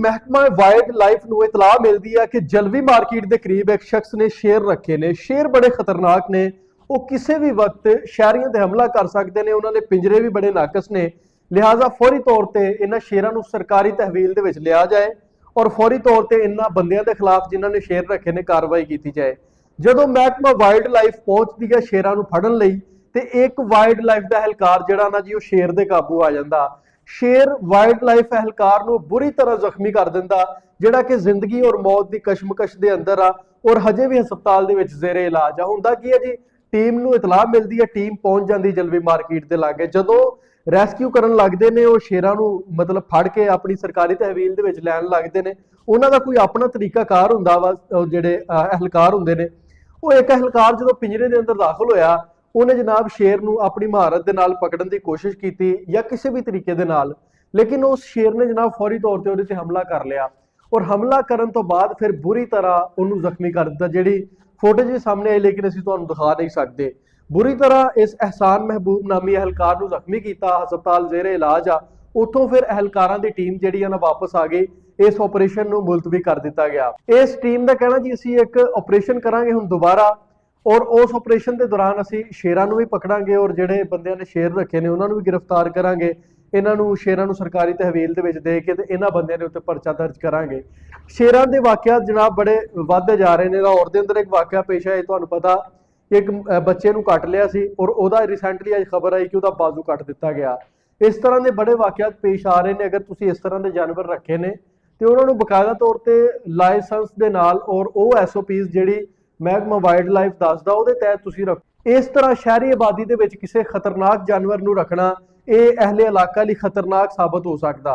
महकमा wild life ਨੂੰ ਇਤਲਾਹ ਮਿਲਦੀ ਹੈ ਕਿ ਜਲਵੀ ਮਾਰਕੀਟ ਦੇ ਕਰੀਬ ਇੱਕ ਸ਼ਖਸ ਨੇ ਸ਼ੇਰ ਰੱਖੇ ਨੇ। ਸ਼ੇਰ ਬੜੇ ਖਤਰਨਾਕ ਨੇ, ਉਹ ਕਿਸੇ ਵੀ ਵਕਤ ਸ਼ਹਿਰੀਆਂ ਤੇ ਹਮਲਾ ਕਰ ਸਕਦੇ ਨੇ। ਉਹਨਾਂ ਦੇ ਪਿੰਜਰੇ ਵੀ ਬੜੇ ਨਾਕਸ ਨੇ, ਲਿਹਾਜ਼ਾ ਫੌਰੀ ਤੌਰ ਤੇ ਇਹਨਾਂ ਸ਼ੇਰਾਂ ਨੂੰ ਸਰਕਾਰੀ ਤਹਿਵੀਲ ਦੇ ਵਿੱਚ ਲਿਆ ਜਾਏ ਔਰ ਫੌਰੀ ਤੌਰ ਤੇ ਇਹਨਾਂ ਬੰਦਿਆਂ ਦੇ ਖਿਲਾਫ ਜਿਨ੍ਹਾਂ ਨੇ ਸ਼ੇਰ ਰੱਖੇ ਨੇ ਕਾਰਵਾਈ ਕੀਤੀ ਜਾਏ। ਜਦੋਂ ਮਹਿਕਮਾ ਵਾਈਲਡ ਲਾਈਫ ਪਹੁੰਚਦੀ ਹੈ ਸ਼ੇਰਾਂ ਨੂੰ ਫੜਨ ਲਈ ਤੇ ਇੱਕ ਵਾਈਲਡ ਲਾਈਫ ਦਾ ਅਹਿਲਕਾਰ ਜਿਹੜਾ ਨਾ ਜੀ ਉਹ ਸ਼ੇਰ ਦੇ ਕਾਬੂ ਆ ਜਾਂਦਾ। शेर वाइल्ड लाइफ एहलकार ਨੂੰ बुरी तरह ਜ਼ਖਮੀ कर ਦਿੰਦਾ, ਜਿਹੜਾ ਕਿ ਜ਼ਿੰਦਗੀ और मौत ਦੀ ਕਸ਼ਮਕਸ਼ ਦੇ ਅੰਦਰ ਆ ਔਰ ਹਜੇ ਵੀ ਹਸਪਤਾਲ ਦੇ ਵਿੱਚ ਜ਼ੇਰੇ ਇਲਾਜ ਆ। ਹੁੰਦਾ ਕੀ ਹੈ ਜੀ, ਟੀਮ ਨੂੰ ਇਤਲਾਹ ਮਿਲਦੀ ਹੈ, ਟੀਮ ਪਹੁੰਚ ਜਾਂਦੀ ਜਲਵੀ ਮਾਰਕੀਟ ਦੇ ਲਾਗੇ। ਜਦੋਂ ਰੈਸਕਿਊ ਕਰਨ ਲੱਗਦੇ ਨੇ ਉਹ ਸ਼ੇਰਾਂ ਨੂੰ ਮਤਲਬ ਫੜ ਕੇ ਆਪਣੀ ਸਰਕਾਰੀ ਤਹਿਵੀਲ ਦੇ ਵਿੱਚ ਲੈਣ ਲੱਗਦੇ ਨੇ। ਉਹਨਾਂ ਦਾ ਕੋਈ ਆਪਣਾ ਤਰੀਕਾਕਾਰ ਹੁੰਦਾ ਵਾ। ਜਿਹੜੇ ਅਹਿਲਕਾਰ ਹੁੰਦੇ ਨੇ, ਉਹ ਇੱਕ ਅਹਿਲਕਾਰ ਜਦੋਂ ਪਿੰਜਰੇ ਦੇ ਅੰਦਰ ਦਾਖਲ ਹੋਇਆ ਉਹਨੇ जनाब शेर ਨੂੰ ਆਪਣੀ ਮਹਾਰਤ ਦੇ ਨਾਲ ਪਕੜਨ ਦੀ ਕੋਸ਼ਿਸ਼ ਕੀਤੀ ਜਾਂ ਕਿਸੇ ਵੀ ਤਰੀਕੇ ਦੇ ਨਾਲ, ਲੇਕਿਨ ਉਸ ਸ਼ੇਰ ਨੇ जनाब ਫੌਰੀ ਤੌਰ ਤੇ ਉਹਦੇ ਤੇ ਹਮਲਾ ਕਰ ਲਿਆ ਔਰ ਹਮਲਾ ਕਰਨ ਤੋਂ ਬਾਅਦ ਫਿਰ ਬੁਰੀ ਤਰ੍ਹਾਂ ਉਹਨੂੰ ਜ਼ਖਮੀ ਕਰ ਦਿੱਤਾ। ਜਿਹੜੀ ਫੋਟੇਜ ਵੀ ਸਾਹਮਣੇ ਆਈ ਲੇਕਿਨ ਅਸੀਂ ਤੁਹਾਨੂੰ ਦਿਖਾ ਨਹੀਂ ਸਕਦੇ। ਬੁਰੀ ਤਰ੍ਹਾਂ ਇਸ ਅਹਿਸਾਨ ਮਹਿਬੂਬ ਨਾਮੀ ਅਹਿਲਕਾਰ ਨੂੰ ਜ਼ਖਮੀ ਕੀਤਾ, ਹਸਪਤਾਲ ਜ਼ੇਰੇ ਇਲਾਜ ਆ। ਉੱਥੋਂ ਫਿਰ ਅਹਿਲਕਾਰਾਂ ਦੀ ਟੀਮ ਜਿਹੜੀ ਆ ਨਾ ਵਾਪਸ ਆ ਗਈ। ਇਸ ਆਪਰੇਸ਼ਨ ਨੂੰ ਮੁਲਤਵੀ ਕਰ ਦਿੱਤਾ ਗਿਆ। ਇਸ ਟੀਮ ਦਾ ਕਹਿਣਾ ਜੀ ਅਸੀਂ ਇੱਕ ਆਪਰੇਸ਼ਨ ਕਰਾਂਗੇ ਹੁਣ ਦੁਬਾਰਾ और उस ऑपरेशन के दौरान असी शेरां नूं भी पकड़ांगे और जिहड़े बंदियां ने शेर रखे ने उन्हां नूं भी गिरफ्तार करांगे। इन्हां नूं शेरां नूं सरकारी तहवील दे विच दे के ते इन्हां बंदियां दे उत्ते परचा दर्ज करांगे। शेरां दे वाकियात जनाब बड़े वधदे जा रहे ने। लाहौर दे अंदर एक वाकिया पेश आया, तुहानूं पता एक बच्चे नूं कट लिया सी और उहदा रिसेंटली अज खबर आई कि उहदा बाजू कट दिता गया। इस तरह के बड़े वाकियात पेश आ रहे ने। अगर तुसीं इस तरह के जानवर रखे ने ते उहनां नूं बकायदा तौर ते लाइसेंस दे नाल और ਉਹ SOPs ਜਿਹੜੀ महकमा वाइल्ड लाइफ दसदा ਉਹਦੇ तहत ਤੁਸੀਂ ਰੱਖੋ। ਇਸ ਤਰ੍ਹਾਂ ਸ਼ਹਿਰੀ ਆਬਾਦੀ ਦੇ ਵਿੱਚ ਕਿਸੇ ਖਤਰਨਾਕ ਜਾਨਵਰ ਨੂੰ ਰੱਖਣਾ ਇਹ ਅਹਿਲੇ ਇਲਾਕਾ ਲਈ ਖਤਰਨਾਕ ਸਾਬਤ ਹੋ ਸਕਦਾ।